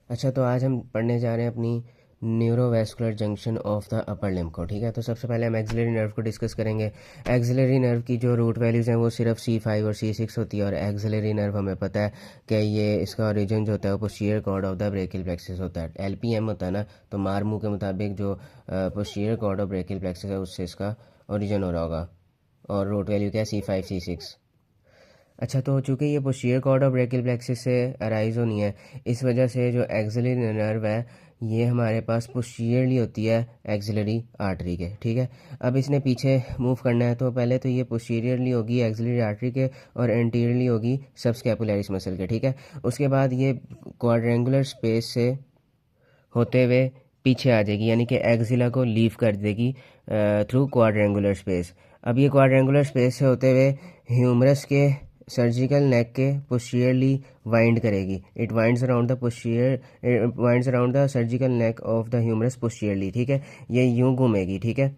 अच्छा, तो आज हम पढ़ने जा रहे हैं अपनी neurovascular junction of the upper limb को। ठीक है, तो सबसे पहले हम एक्सिलरी नर्व को डिस्कस करेंगे। एक्सिलरी नर्व की जो रूट वैल्यूज़ हैं वो सिर्फ C5 और C6 होती है। और एक्सिलरी नर्व हमें पता है कि ये इसका ओरिजिन जो होता है वो posterior cord of the brachial plexus होता है। LPM होता है ना, तो मारमू के मुताबिक जो posterior cord of brachial plexus है उससे इसका ओरिजिन हो रहा होगा। और रूट वैल्यू क्या है? C5 C6। अच्छा, तो चूँकि ये posterior cord of brachial plexus से अराइज होनी है, इस वजह से जो एक्सिलरी नर्व है ये हमारे पास पोस्टीरियरली होती है एक्सिलरी आर्टरी के। ठीक है, अब इसने पीछे मूव करना है तो पहले तो ये पोस्टीरियरली होगी एक्सिलरी आर्टरी के और एंटीरियरली होगी सबस्कैपुलरिस मसल के। ठीक है, उसके बाद ये क्वाड्रेंगुलर स्पेस से होते हुए पीछे आ जाएगी, यानी कि एक्सिला को लीव कर देगी थ्रू क्वाड्रेंगुलर स्पेस। अब ये क्वाड्रेंगुलर स्पेस से होते हुए ह्यूमरस के सर्जिकल नेक के पोस्टीरियरली वाइंड करेगी। It winds around the posterior, winds around the surgical neck of the humerus posteriorly. ठीक है, ये यूं घूमेगी। ठीक है,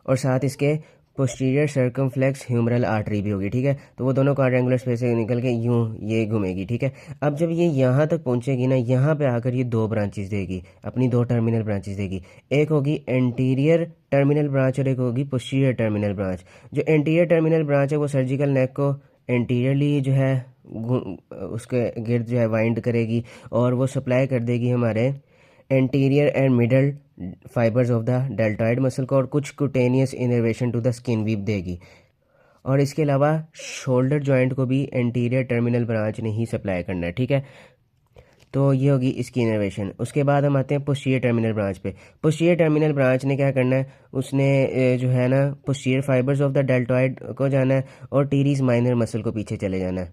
और साथ इसके पोस्टीरियर सर्कमफ्लेक्स ह्यूमरल आर्टरी भी होगी। ठीक है, तो वो दोनों क्वाड्रेंगुलर स्पेस से निकल के यूं ये घूमेगी। ठीक है, अब जब ये यहाँ तक पहुँचेगी ना, यहाँ पे आकर ये दो ब्रांचेस देगी, अपनी दो टर्मिनल ब्रांचेस देगी। एक होगी एंटीरियर टर्मिनल ब्रांच और एक होगी पोस्टीरियर टर्मिनल ब्रांच। जो एंटीरियर टर्मिनल ब्रांच है वो सर्जिकल नेक को एंटीरियरली जो है उसके गिर्द जो है वाइंड करेगी और वो सप्लाई कर देगी हमारे anterior and middle fibres of the deltoid muscle को, और कुछ cutaneous innervation to the skin भी देगी। और इसके अलावा शोल्डर जॉइंट को भी एंटीरियर टर्मिनल ब्रांच ने ही सप्लाई करना है। ठीक है, तो ये होगी इसकी इनर्वेशन। उसके बाद हम आते हैं पोस्टीरियर टर्मिनल ब्रांच पे। पोस्टीरियर टर्मिनल ब्रांच ने क्या करना है, उसने जो है ना posterior fibres of the deltoid को जाना है और टीरीज माइनर मसल को पीछे चले जाना है।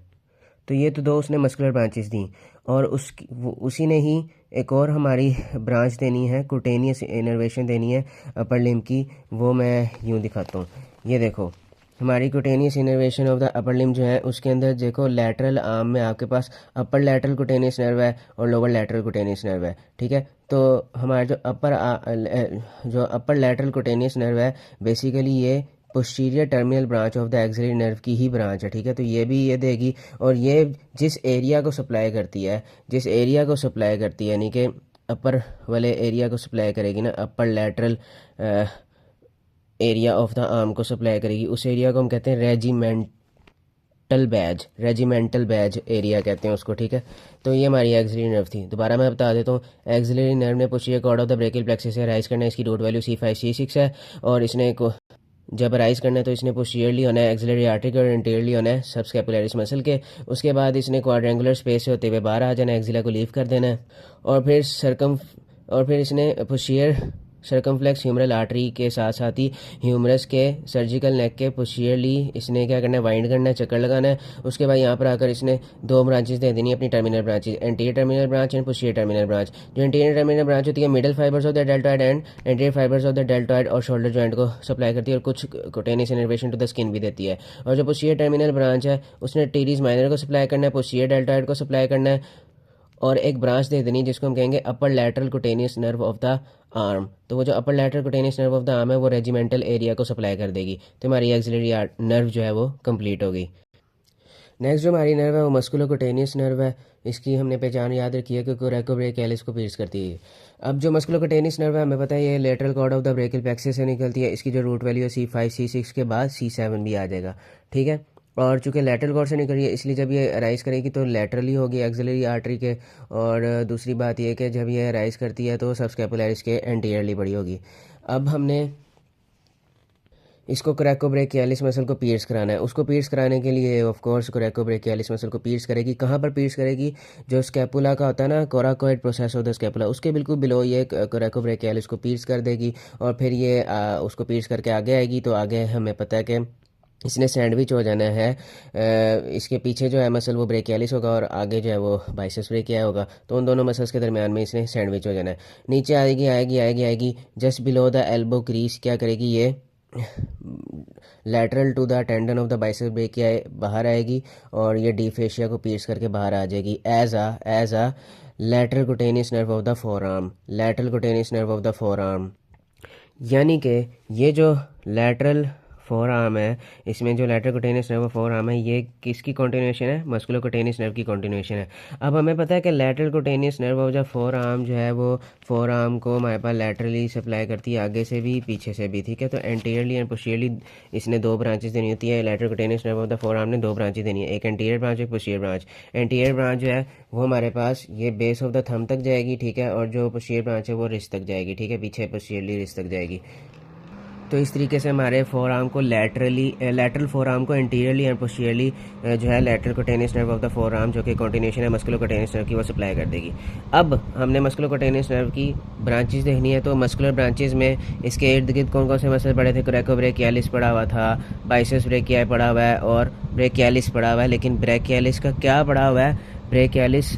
तो ये तो दो उसने मस्कुलर ब्रांचेस दी, और उसी ने ही एक और हमारी ब्रांच देनी है, कुटेनियस इनर्वेशन देनी है अपर लिम्ब की। वो मैं यूँ दिखाता हूँ, ये देखो हमारी cutaneous innervation of the upper limb जो है उसके अंदर देखो लैटरल आर्म में आपके पास अपर लैटरल कुटेनियस नर्व है और लोअर लैटरल कुटेनियस नर्व है। ठीक है, तो हमारा जो अपर लैटरल कुटेनियस नर्व है बेसिकली ये posterior terminal branch of the axillary nerve की ही ब्रांच है। ठीक है, तो ये भी ये देगी, और ये जिस एरिया को सप्लाई करती है, यानी कि अपर वाले एरिया को सप्लाई करेगी ना, upper lateral area of the arm को सप्लाई करेगी, उस एरिया को हम कहते हैं रेजिमेंटल बैज एरिया कहते हैं उसको। ठीक है, तो ये हमारी एक्सिलरी नर्व थी। दोबारा मैं बता देता हूँ, एक्सिलरी नर्व ने posterior cord of the brachial plexus से राइज करना है, इसकी रूट वैल्यू C5 C6 है, और इसने जब राइज करना है तो इसने पोस्टीरियरली होना है एक्सिलरी आर्टरी के और एंटीरियरली होना है सबस्कैपुलरिस मसल के। उसके बाद इसने क्वाड्रेंगुलर स्पेस से होते हुए बाहर आ जाना है, एक्सिला को लीव कर देना है, और फिर इसने पोस्टीरियर सर्कमफ्लेक्स ह्यूमरल आर्टरी के साथ साथ ही ह्यूमरस के सर्जिकल नेक के पोस्टीरियरली इसने क्या करना है, वाइंड करना है, चक्कर लगाना है। उसके बाद यहाँ पर आकर इसने दो ब्रांचेस दे देनी है अपनी terminal branches, anterior terminal branch and posterior terminal branch. जो एंटीरियर टर्मिनल ब्रांच होती है middle fibres of the deltoid and anterior fibres of the deltoid और शोल्डर जॉइंट को सप्लाई करती है, और कुछ cutaneous innervation to the skin भी देती है। और जो पोस्टीरियर टर्मिनल ब्रांच है उसने टीरीज माइनर को सप्लाई करना है, पोस्टीरियर डेल्टॉइड को सप्लाई करना है, और एक ब्रांच दे देनी जिसको हम कहेंगे upper lateral cutaneous nerve of the arm. तो वो जो upper lateral cutaneous nerve of the arm है वो रेजिमेंटल एरिया को सप्लाई कर देगी। तो हमारी एक्सिलरी नर्व जो है वो कंप्लीट हो गई। नेक्स्ट जो हमारी नर्व है वो मस्कुलो कुटेनियस नर्व है। इसकी हमने पहचान याद रखी है कि कोरेकोब्रेकियलिस को पीस करती है। अब जो मस्कुलो कुटेनियस नर्व है हमें पता है ये lateral cord of the brachial plexus से निकलती है। इसकी जो रूट वैल्यू है C5 C6 के बाद C7 भी आ जाएगा। ठीक है, और चूँकि लेटरल कॉर्ड से निकल रही है इसलिए जब ये राइज करेगी तो लेटरली होगी एक्सिलरी आर्टरी के, और दूसरी बात ये कि जब ये राइज करती है तो सबस्कैपुलरिस के एंटीरियरली बड़ी होगी। अब हमने इसको कोरेकोब्रेकियलिस मसल को पीर्स कराना है। उसको पीर्स कराने के लिए ऑफ कोर्स कोरेकोब्रेकियलिस मसल को पीर्स करेगी। कहाँ पर पीर्स करेगी? जो स्कैपुला का होता है ना, coracoid process of the scapula, उसके बिल्कुल बिलो ये कोरेकोब्रेकियलिस को पीर्स कर देगी, और फिर ये उसको पीर्स करके आगे आएगी। तो आगे हमें पता है कि इसने सैंडविच हो जाना है। इसके पीछे जो है मसल वो ब्रेकियलिस होगा और आगे जो है वो बाइसेप्स ब्रेकिया होगा। तो उन दोनों मसल्स के दरमियान में इसने सैंडविच हो जाना है। नीचे आएगी आएगी आएगी आएगी, just below the elbow crease क्या करेगी, ये lateral to the tendon of the biceps brachii बाहर आएगी, और ये डी फेशिया को पीस करके बाहर आ जाएगी as a lateral cutaneous nerve of the forearm. यानी कि ये जो लैटरल फोर आर्म है, इसमें जो lateral cutaneous nerve four arm है, ये किसकी कॉन्टिन्यूशन है? मस्कुलर कुटेनियस नर्व की कॉन्टिन्यूशन है। अब हमें पता है कि lateral cutaneous nerve of the four arm जो है वो फोर आर्म को हमारे पास लैटरली सप्लाई करती है, आगे से भी पीछे से भी, ठीक है। तो एंटीरियरली एंड पोस्टीरियरली इसने दो ब्रांचेस देनी होती है। Lateral cutaneous nerve of the four arm ने दो ब्रांचेस देनी है, एक एंटीरियर ब्रांच एक पोस्टीरियर ब्रांच। एंटीरियर ब्रांच जो है वो हमारे पास ये बेस ऑफ द थंब तक जाएगी, ठीक है, और जो पोस्टीरियर ब्रांच है वो रिस्ट तक जाएगी, ठीक है, पीछे पोस्टीरियरली रिस्ट तक जाएगी। तो इस तरीके से हमारे फोर आर्म को लैटरल फोर आर्म को एंटीरियरली एंड पोस्टीरियरली जो है lateral cutaneous nerve of the four arm जो कि कॉन्टिन्यूशन है मस्कुलर कुटेनियस नर्व की, वो सप्लाई कर देगी। अब हमने मस्कुलर कुटेनियस नर्व की ब्रांचेस देखनी है। तो मस्कुलर ब्रांचेस में इसके इर्द गिर्द कौन कौन से मसल पड़े थे? कोरेकोब्रेकियालिस पड़ा हुआ था, बाइसेप्स ब्रेकियाई पड़ा हुआ है और ब्रेकियालिस पड़ा हुआ है। लेकिन ब्रेकियालिस का क्या पड़ा हुआ है? ब्रेकियालिस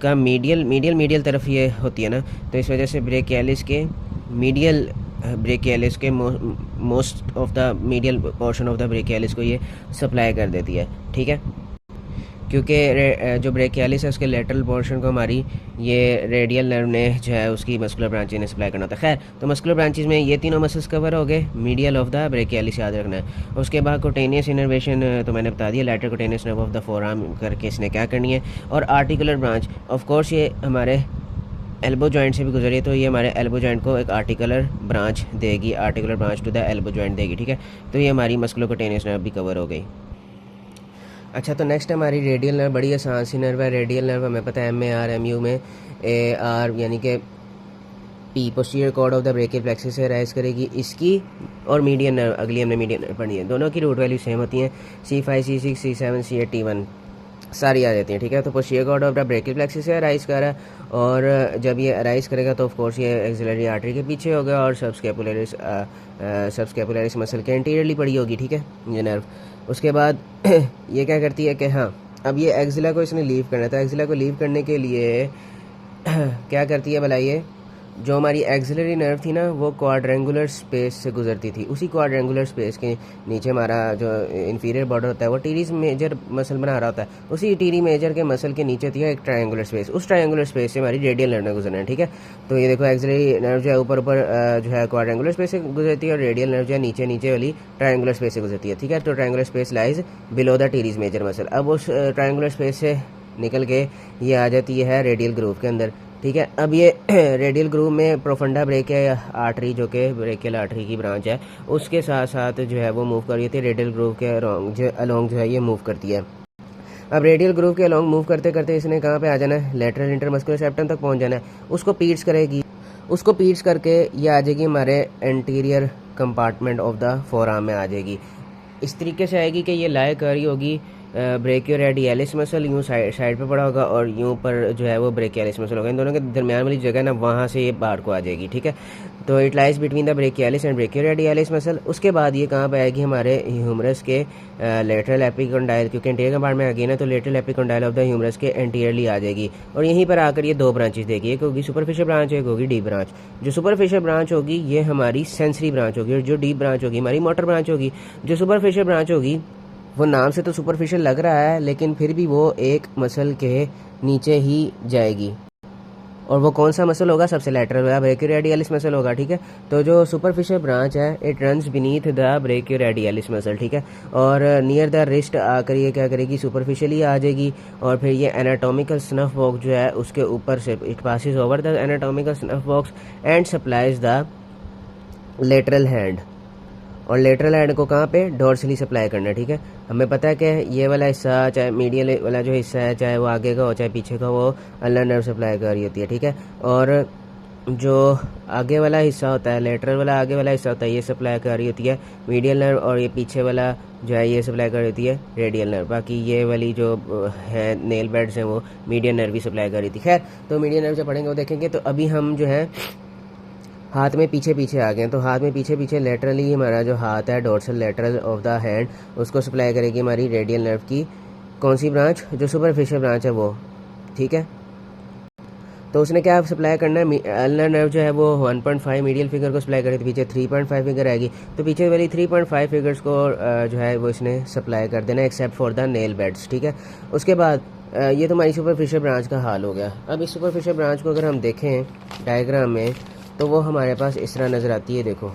का मीडियल तरफ ये होती है ना, तो इस वजह से ब्रेकियालिस के मीडियल ब्रेकियालिस के most of the medial portion of the brachialis को ये सप्लाई कर देती है, ठीक है, क्योंकि जो ब्रेकियालिस है उसके लेटरल पोर्शन को हमारी ये रेडियल नर्व ने जो है उसकी मस्कुलर ब्रांचेस ने सप्लाई करना होता है। खैर, तो मस्कुलर ब्रांचेस में ये तीनों मसल्स कवर हो गए, मीडियल ऑफ द ब्रेकियालिस याद रखना है। उसके बाद कुटेनियस इनर्वेशन तो मैंने बता दिया, lateral cutaneous nerve of the forearm करके इसने क्या करनी है। और आर्टिकुलर ब्रांच ऑफ कोर्स ये हमारे एल्बो जॉइंट से भी गुजरी है, तो ये हमारे एल्बो जॉइंट को एक आर्टिकुलर ब्रांच देगी, articular branch to the elbow joint देगी, ठीक है। तो ये हमारी मस्कुलर कुटेनियस नर्व भी कवर हो गई। अच्छा, तो नेक्स्ट हमारी रेडियल नर्व, बड़ी आसान सी नर्व है। रेडियल नर्व हमें पता है MAR-MU में AR यानी कि P posterior cord of the brachial plexus से राइज करेगी इसकी, और मीडियन नर्व अगली हमने मीडियन नर्व पढ़ी है। दोनों की रूट वैल्यू सेम होती हैं, C5 C6 C7 C8 T1 सारी आ जाती हैं, ठीक है। तो posterior cord of the brachial plexus से राइज कर रहा है, और जब ये अराइज करेगा तो ऑफ कोर्स ये एक्सिलरी आर्टरी के पीछे होगा और सबस्कैपुलरिस मसल के एंटीरियरली पड़ी होगी, ठीक है, ये नर्व। उसके बाद ये क्या करती है कि हाँ, अब ये एक्सिला को इसने लीव करना था। एक्सिला को लीव करने के लिए क्या करती है भला? ये जो हमारी एक्सिलरी नर्व थी ना, वो क्वाड्रेंगुलर स्पेस से गुजरती थी। उसी क्वाड्रेंगुलर स्पेस के नीचे हमारा जो इंफीरियर बॉर्डर होता है वो टीरीज मेजर मसल बना रहा होता है। उसी टीरी मेजर के मसल के नीचे थी एक ट्रायंगुलर स्पेस, उस ट्रायंगुलर स्पेस से हमारी रेडियल नर्व ने गुजरना है, ठीक है। तो ये देखो, एक्सिलरी नर्व जो है ऊपर जो है क्वाड्रेंगुलर स्पेस से गुजरती है, और रेडियल नर्व जो है नीचे वाली ट्रायंगुलर स्पेस से गुजरती है, ठीक है। तो triangular space lies below the teres major muscle. अब उस ट्रायंगुलर स्पेस से निकल के ये आ जाती है रेडियल ग्रूव के अंदर, ठीक है। अब ये रेडियल ग्रूव में प्रोफंडा ब्रेकियल आर्टरी जो कि ब्रेकियल आर्टरी की ब्रांच है, उसके साथ साथ जो है वो मूव कर रही थी रेडियल ग्रूव के अलोंग जो है ये मूव करती है। अब रेडियल ग्रूव के अलोंग मूव करते करते इसने कहाँ पे आ जाना है? लेटरल इंटरमस्कुलर सेप्टम तक पहुँच जाना है। उसको पीट्स करेगी, उसको पीट्स करके ये आ जाएगी हमारे anterior compartment of the forearm में आ जाएगी। इस तरीके से आएगी कि ये लाई कर रही होगी ब्रेकियोरेडियलिस मसल, यूँ साइड पे पड़ा होगा, और यूँ पर जो है वो ब्रेकियालिस मसल होगा। इन दोनों के दरमियान वाली जगह ना, वहाँ से ये बाहर को आ जाएगी, ठीक है। तो it lies between the brachialis and brachioradialis muscle. उसके बाद ये कहाँ पे आएगी? हमारे ह्यूमरस के लेटरल एपिकोंडाइल, क्योंकि एंटीरियर कंपार्टमेंट में आ गई ना, तो lateral epicondyle of the humerus के एंटीरियरली आ जाएगी, और यहीं पर आकर ये दो ब्रांचेस देगी, एक होगी सुपरफिशियल ब्रांच, एक होगी डीप ब्रांच। जो सुपरफिशियल ब्रांच होगी ये हमारी सेंसरी ब्रांच होगी, और जो डीप ब्रांच होगी हमारी मोटर ब्रांच होगी। जो सुपरफिशियल ब्रांच होगी वो नाम से तो सुपरफिशियल लग रहा है, लेकिन फिर भी वो एक मसल के नीचे ही जाएगी, और वो कौन सा मसल होगा? सबसे लेटरल वाला ब्रेकियोरेडियलिस मसल होगा, ठीक है। तो जो सुपरफिशियल ब्रांच है it runs beneath the ब्रेकियोरेडियलिस muscle, ठीक है, और नियर द रिस्ट आकर ये क्या करेगी? सुपरफिशियली आ जाएगी, और फिर ये एनाटॉमिकल स्नफ बॉक्स जो है उसके ऊपर से it passes over the anatomical snuff box and supplies the lateral hand, और लेटरल हैंड को कहाँ पे? डोर्सली सप्लाई करना है, ठीक है। हमें पता है कि ये वाला हिस्सा, चाहे मीडियल वाला जो हिस्सा है, चाहे वो आगे का हो चाहे पीछे का, वो अल्नर नर्व सप्लाई कर रही होती है, ठीक है। और जो आगे वाला हिस्सा होता है, लेटरल वाला आगे वाला हिस्सा होता है, ये सप्लाई कर रही होती है मीडियल नर्व, और ये पीछे वाला जो है ये सप्लाई कर रही होती है रेडियल नर्व। बाकी ये वाली जो है नेल बेड्स हैं वो मीडियल नर्व भी सप्लाई कर रही थी। खैर, तो मीडियल नर्व जब पढ़ेंगे वो देखेंगे। तो अभी हम जो है हाथ में पीछे आ गए, तो हाथ में पीछे लेटरली हमारा जो हाथ है dorsal lateral of the hand, उसको सप्लाई करेगी हमारी रेडियल नर्व की कौन सी ब्रांच? जो सुपरफिशियल ब्रांच है वो, ठीक है। तो उसने क्या सप्लाई करना है? अल्नर नर्व जो है वो 1.5 मीडियल फिगर को सप्लाई करेगी, पीछे 3.5 फिगर आएगी, तो पीछे वाली 3.5 फिगर्स को जो है वो इसने सप्लाई कर देना, except for the nail beds, ठीक है। उसके बाद ये तो हमारी सुपरफिशियल ब्रांच का हाल हो गया। अब इस सुपरफिशियल ब्रांच को अगर हम देखें डायग्राम में, तो वो हमारे पास इस तरह नज़र आती है। देखो,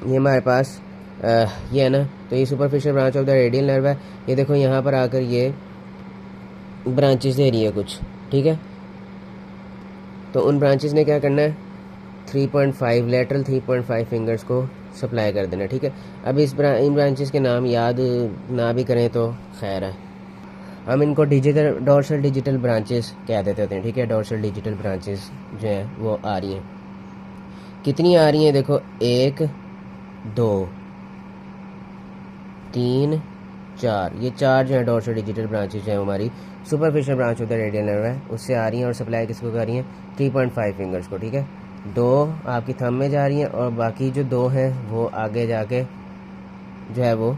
ये हमारे पास ये है ना, तो ये superficial branch of the radial nerve है। ये देखो यहाँ पर आकर ये ब्रांचेस दे रही है कुछ, ठीक है। तो उन ब्रांचेस ने क्या करना है, 3.5 लेटरल 3.5 फिंगर्स को सप्लाई कर देना, ठीक है। अब इन ब्रांचेस के नाम याद ना भी करें तो खैर है, हम इनको डिजिटल डोर्सल डिजिटल ब्रांचेस कह देते हैं, ठीक है। डोर्सल डिजिटल ब्रांचेस जो हैं वो आ रही हैं, कितनी आ रही हैं देखो, 1 2 3 4, ये 4 जो है डोर्सल डिजिटल ब्रांचेस जो है हमारी superficial branch of the radial nerve है उससे आ रही हैं, और सप्लाई किसको कर रही हैं, 3.5 फिंगर्स को, ठीक है। 2 आपकी थंब में जा रही हैं और बाकी जो 2 हैं वो आगे जाके जो है वो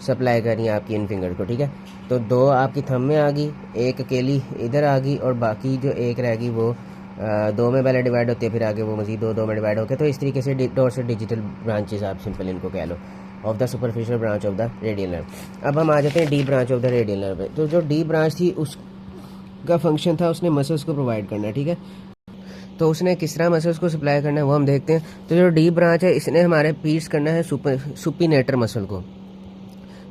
सप्लाई कर रही हैं आपकी इन फिंगर को, ठीक है। तो 2 आपकी थंब में आ गई, 1 अकेली इधर आ गई, और बाकी जो 1 रहेगी वो 2 में पहले डिवाइड होती है, फिर आगे वो मज़ीद 2 में डिवाइड होकर, तो इस तरीके से डोर्सल डिजिटल ब्रांचेस आप सिंपल इनको कह लो of the superficial branch of the radial nerve. अब हम आ जाते हैं the branch of the radial nerve. तो जो डी ब्रांच थी उसका फंक्शन था उसने मसल्स को प्रोवाइड करना, ठीक है। तो उसने किस तरह मसल्स को सप्लाई करना है वो हम देखते हैं। तो जो डी ब्रांच है इसने हमारे पीर्स करना है सुपिनेटर मसल को,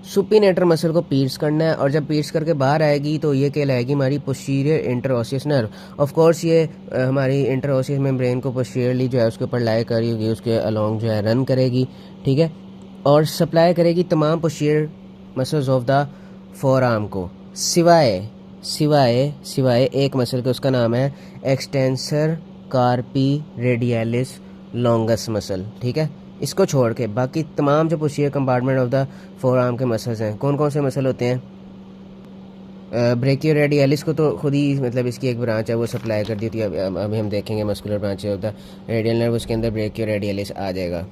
सुपिनेटर मसल को पीर्स करना है, और जब पीर्स करके बाहर आएगी तो ये कहलाएगी हमारी posterior interosseous nerve. Of course ये हमारी इंटरओसियस मेम्ब्रेन को पोस्टीरियरली जो है उसके ऊपर लाई करेगी, उसके अलोंग जो है रन करेगी, ठीक है, और सप्लाई करेगी तमाम posterior muscles of the four arm को, सिवाय सिवाय सिवाय एक मसल के, उसका नाम है एक्सटेंसर कार्पी रेडियलिस लॉन्गस मसल, ठीक है। इसको छोड़ के बाकी तमाम जो posterior compartment of the four arm के मसल्स हैं, कौन कौन से मसल होते हैं, ब्रेकियो रेडियलिस को तो खुद ही मतलब इसकी एक ब्रांच है वो सप्लाई कर दी थी। अभी हम देखेंगे muscular branch of the radial nerve, उसके अंदर ब्रेकियो रेडियलिस आ जाएगा।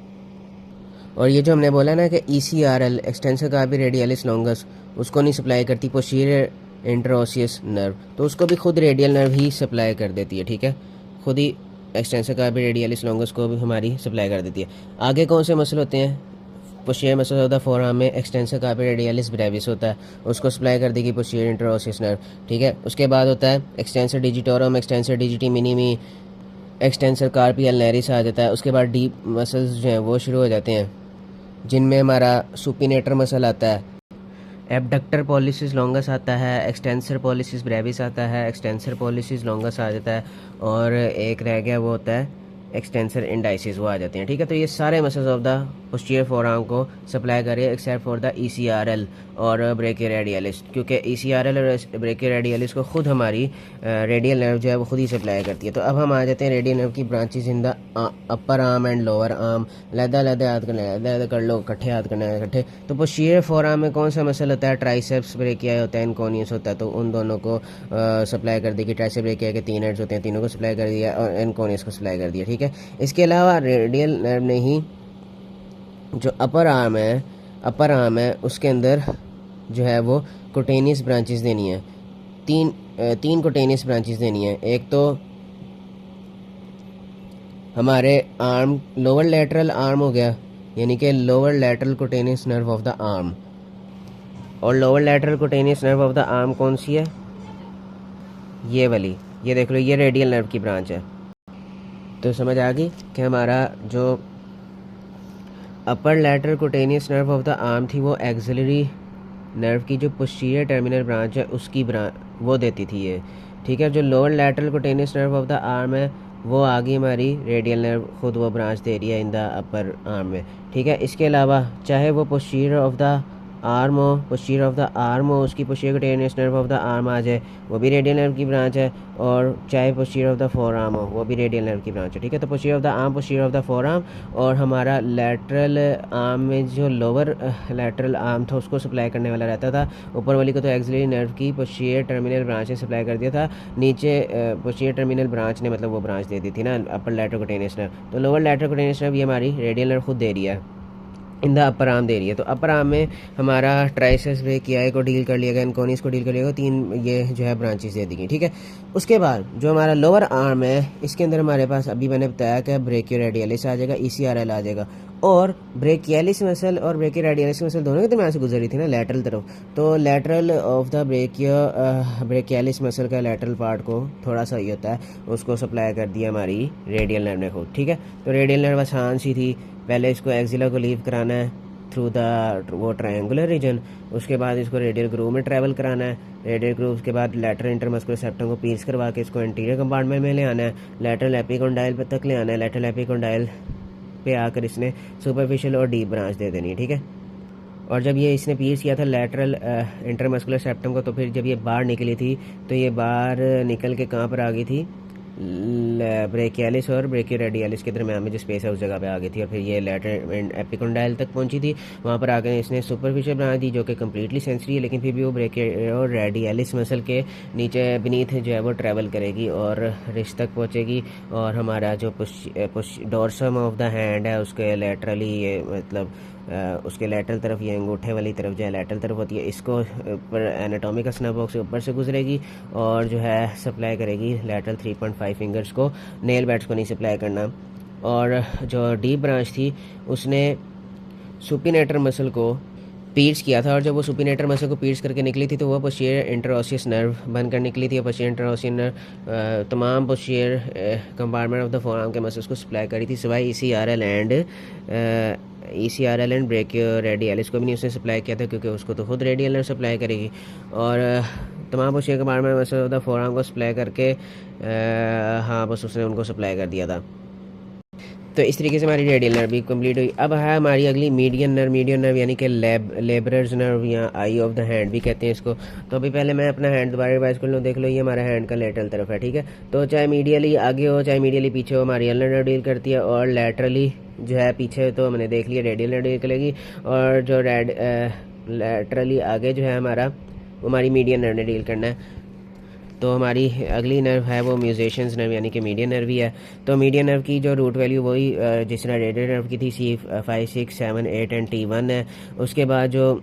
और ये जो हमने बोला ना कि ECRL एक्सटेंसर कार्पी रेडियलिस लॉन्गस, उसको नहीं सप्लाई करती पोस्टीरियर इंटरओसियस नर्व, तो उसको भी खुद रेडियल नर्व ही सप्लाई कर देती है, ठीक है। खुद ही एक्सटेंसर कार्पी रेडियलिस लॉन्गस को भी हमारी सप्लाई कर देती है। आगे कौन से मसल होते हैं, पोस्टीरियर मसल होता है फोर आर्म में, एक्सटेंसर कार्पी रेडियलिस ब्रेविस होता है, उसको सप्लाई कर देगी पोस्टीरियर इंटरओसियस नर्व, ठीक है। उसके बाद होता है extensor digitorum, extensor digiti minimi, extensor carpi ulnaris आ जाता है। उसके बाद डीप मसल्स जो हैं वो शुरू हो जाते हैं, जिनमें हमारा सुपिनेटर मसल आता है, एबडक्टर पॉलिसिस लॉन्गस आता है, एक्सटेंसर पॉलिसिस ब्रेविस आता है, एक्सटेंसर पॉलिसिस लॉन्गस आ जाता है, और एक रह गया वो होता है एक्सटेंसर इंडाइसिस, वो आ जाते हैं, ठीक है। तो ये सारे muscles of the posterior forearm को सप्लाई कर रही है एक्सेप्ट फॉर द ECRL और ब्रेकियो रेडियलिस, क्योंकि ECRL और ब्रेकियो रेडियलिस को खुद हमारी रेडियल नर्व जो है वो खुद ही सप्लाई करती है। तो अब हम आ जाते हैं रेडियल नर्व की branches in the upper arm and lower arm. लहदा लहदा याद करना है, लहदा कर लो, इकट्ठे याद करना है इकट्ठे। तो पोस्टीरियर फोरआर्म में कौन सा मसल होता है, ट्राइसेप्स ब्रेकिया होता है, इनकोनियस होता है, तो उन दोनों को सप्लाई कर देगी। ट्राइसेप ब्रेकिया के 3 हेड्स होते हैं, तीनों को सप्लाई कर दिया, और इनकोनियस को सप्लाई कर दिया, ठीक है। इसके अलावा रेडियल नर्व ने ही जो अपर आर्म है उसके अंदर जो है वो कोटेनियस ब्रांचेस देनी है, तीन कोटेनियस ब्रांचेस देनी है। एक तो हमारे आर्म लोअर लैटरल आर्म हो गया, यानी कि lower lateral cutaneous nerve of the arm, और lower lateral cutaneous nerve of the arm कौन सी है, ये वाली, ये देख लो, ये रेडियल नर्व की ब्रांच है। तो समझ आ गई कि हमारा जो upper lateral cutaneous nerve of the arm थी वो एक्सिलरी नर्व की जो पोस्टीरियर टर्मिनल ब्रांच है उसकी वो देती थी ये, ठीक है। जो lower lateral cutaneous nerve of the arm है वो आ गई हमारी रेडियल नर्व, खुद वो ब्रांच दे रही है इन द अपर आर्म में, ठीक है। इसके अलावा चाहे वो पोस्टीरियर ऑफ द आर्म हो, पोस्टीरियर ऑफ द आर्म हो, उसकी posterior cutaneous nerve of the arm आ जाए, वो भी रेडियल नर्व की ब्रांच है, और चाहे posterior of the four arm हो, वो भी रेडियल नर्व की ब्रांच है, ठीक है। तो posterior of the arm, posterior of the four arm, और हमारा लैटरल आर्म में जो लोअर लैटरल आर्म था उसको सप्लाई करने वाला रहता था, ऊपर वाली को तो एक्सिलरी नर्व की पोस्टीरियर टर्मिनल ब्रांच ने सप्लाई कर दिया था, नीचे पोस्टीरियर टर्मिनल ब्रांच ने मतलब वो ब्रांच दे दी थी ना अपर लैटरल कोटेनियस नर्व। तो लोअर लैटरल कोटेनियस नर्व ये हमारी रेडियल नर्व खुद दे रही है, इन द अपर आर्म दे रही है। तो अपर आर्म में हमारा ट्राइसेप्स ब्रेकिया को डील कर लिया गया, इनकोनियस को डील कर लिया गया, 3 ये जो है ब्रांचेस दे दी गई, ठीक है। उसके बाद जो हमारा लोअर आर्म है इसके अंदर हमारे पास अभी मैंने बताया कि ब्रेकियो रेडियलिस आ जाएगा, ECRL आ जाएगा, और ब्रेकियलिस मसल और ब्रेकियो रेडियलिस मसल दोनों के दरमियान से गुजर रही थी ना लैटरल तरफ, तो lateral of the brachialis muscle का लैटरल पार्ट को थोड़ा सा ही होता है, उसको सप्लाई कर दिया हमारी रेडियल नर्व ने खुद, ठीक है। तो रेडियल नर्व आसान सी थी, पहले इसको एक्सिला को लीव कराना है थ्रू द वो ट्रायंगुलर रीजन, उसके बाद इसको रेडियल ग्रूव में ट्रैवल कराना है। रेडियल ग्रूव के बाद लैटरल इंटरमस्कुलर सेप्टम को पीस करवा के इसको एंटीरियर कंपार्टमेंट में ले आना है, लैटरल एपिकोंडाइल पे तक ले आना है। लैटरल एपिकोंडाइल पे आकर इसने सुपरफिशियल और डीप ब्रांच दे देनी है, ठीक है। और जब ये इसने पीस किया था लैटरल इंटरमस्कुलर सेप्टम को, तो फिर जब ये बाहर निकली थी तो ये बाहर निकल के कहाँ पर आ गई थी, ब्रेकियालिस और ब्रेकियोरेडियालिस के दरमियान में जो स्पेस है उस जगह पे आ गई थी, और फिर ये लैटरल एपिकोंडाइल तक पहुंची थी। वहाँ पर आकर इसने सुपरफिशियल बना दी जो कि कम्प्लीटली सेंसरी है, लेकिन फिर भी वो ब्रेकियोरेडियालिस मसल के नीचे बीनीथ जो है वो ट्रैवल करेगी और रिस्ट तक पहुँचेगी। और हमारा जो डोर्सम ऑफ द हैंड है उसके लैटरली ये मतलब उसके लैटरल तरफ ये अंगूठे वाली तरफ जो है लैटरल तरफ होती है, इसको ऊपर एनाटॉमिक स्नैप बॉक्स से ऊपर से गुजरेगी और जो है सप्लाई करेगी लैटरल 3.5 फिंगर्स को, नेल बेड्स को नहीं सप्लाई करना। और जो डीप ब्रांच थी उसने सुपिनेटर मसल को पीर्स किया था, और जब वो सुपिनेटर मसल को पीर्स करके निकली थी तो वो पोस्टीरियर इंटरओसियस नर्व बनकर निकली थी। पोस्टीरियर इंटरओसियस नर्व तमाम posterior compartment of the forearm के मसल्स को सप्लाई करी थी, सिवाय ECRL एंड ब्रेकियोरेडियालिस को भी नहीं उसने सप्लाई किया था, क्योंकि उसको तो खुद रेडियल नर्व सप्लाई करेगी। और तमाम posterior compartment muscle of the forearm को सप्लाई करके हाँ बस उसने उनको सप्लाई कर दिया था। तो इस तरीके से हमारी रेडियल नर्व भी कंप्लीट हुई। अब है हमारी अगली मीडियन नर्व यानी कि लेबरर्स नर्व या आई ऑफ द हैंड भी कहते हैं इसको। तो अभी पहले मैं अपना हैंड दोबारा रिवाइज कर लूँ, देख लो ये हमारा हैंड का लेटरल तरफ है, ठीक है। तो चाहे मीडियली आगे हो चाहे मीडियली पीछे हो, हमारी अल्नर नर्व डील करती है, और लैटरली जो है पीछे तो हमने देख लिया रेडियल नर्व डील करेगी, और जो लैटरली आगे जो है हमारी मीडियन नर्व ने डील करना है। तो हमारी अगली नर्व है वो म्यूजेशंस नर्व यानी कि मीडियन नर्व ही है। तो मीडियन नर्व की जो रूट वैल्यू वही जिस तरह रेडियल नर्व की थी C5, 6, 7, 8 एंड T1 है। उसके बाद जो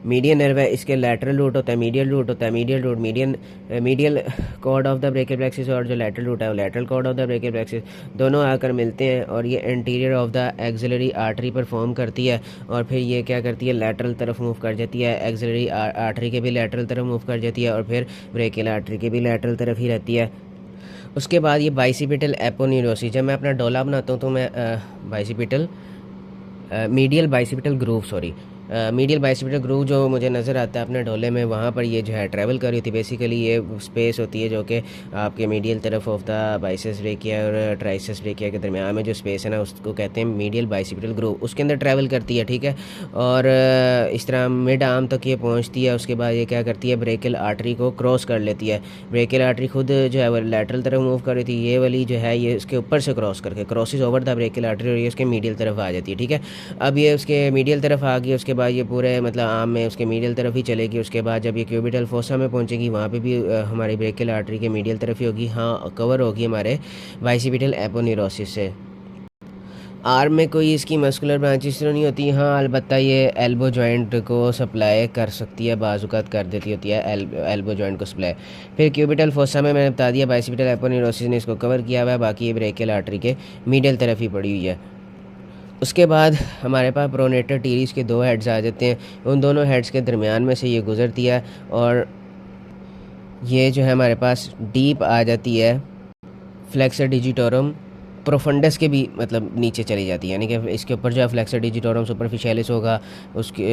मीडियन नर्व है इसके लैटरल रूट होता है, मीडियल रूट होता है, medial cord of the brachial plexus, और जो लैटरल रूट है वो lateral cord of the brachial plexus, दोनों आकर मिलते हैं और ये anterior of the axillary artery पर फॉर्म करती है। और फिर ये क्या करती है, लैटरल तरफ मूव कर जाती है, एक्सिलरी आर्टरी के भी लैटरल तरफ मूव कर जाती है, और फिर ब्रेकियल आर्टरी के भी लैटरल तरफ ही रहती है। उसके बाद ये बाइसिपिटल एपोन्यूरोसिस, जब मैं अपना डोला बनाता हूँ तो मैं मीडियल बाइसिपिटल ग्रूव जो मुझे नज़र आता है अपने ढोले में, वहाँ पर ये जो है ट्रैवल कर रही थी। बेसिकली ये स्पेस होती है जो कि आपके मीडियल तरफ ऑफ द बाइसेप्स ब्रेकिया और ट्राइसेप्स ब्रेकिया के दरमियान में जो स्पेस है ना उसको कहते हैं मीडियल बाइसिपिटल ग्रूव, उसके अंदर ट्रैवल करती है, ठीक है। और इस तरह मिड आर्म तक ये पहुँचती है। उसके बाद ये क्या करती है, ब्रेकियल आर्टरी को क्रॉस कर लेती है। ब्रेकियल आर्टरी खुद जो है वो लैटरल तरफ मूव कर रही थी, ये वाली जो है ये उसके ऊपर से क्रॉस करके crosses over the brachial artery और ये उसके मीडियल तरफ आ जाती है, ठीक है। अब ये उसके मीडियल तरफ आ गई, उसके बाद ये पूरे मतलब आर्म में उसके मीडियल तरफ ही चलेगी। उसके बाद जब ये क्यूबिटल फोसा में पहुंचेगी वहाँ पे भी हमारी ब्रेकियल आर्टरी के मीडियल तरफ ही होगी, हाँ कवर होगी हमारे बाइसिपिटल एपोन्यूरोसिस से। आर्म में कोई इसकी मस्कुलर ब्रांचेस तो नहीं होती, हाँ अलबत्ता ये एल्बो जॉइंट को सप्लाई कर सकती है, बाजुकात कर देती होती है एल्बो जॉइंट को सप्लाई। फिर क्यूबिटल फोसा में मैंने बता दिया बाइसिपिटल एपोन्यूरोसिस ने इसको कवर किया हुआ है, बाकी ये ब्रेकियल आर्टरी के मीडियल तरफ ही पड़ी हुई है। उसके बाद हमारे पास प्रोनेटर टीरीज के दो हेड्स आ जाते हैं, उन दोनों हेड्स के दरमियान में से ये गुजरती है और ये जो है हमारे पास डीप आ जाती है फ्लेक्सर डिजिटोरम प्रोफंडस के भी मतलब नीचे चली जाती है, यानी कि इसके ऊपर जो है फ्लेक्सर डिजिटोरम सुपरफिशियलिस होगा उसके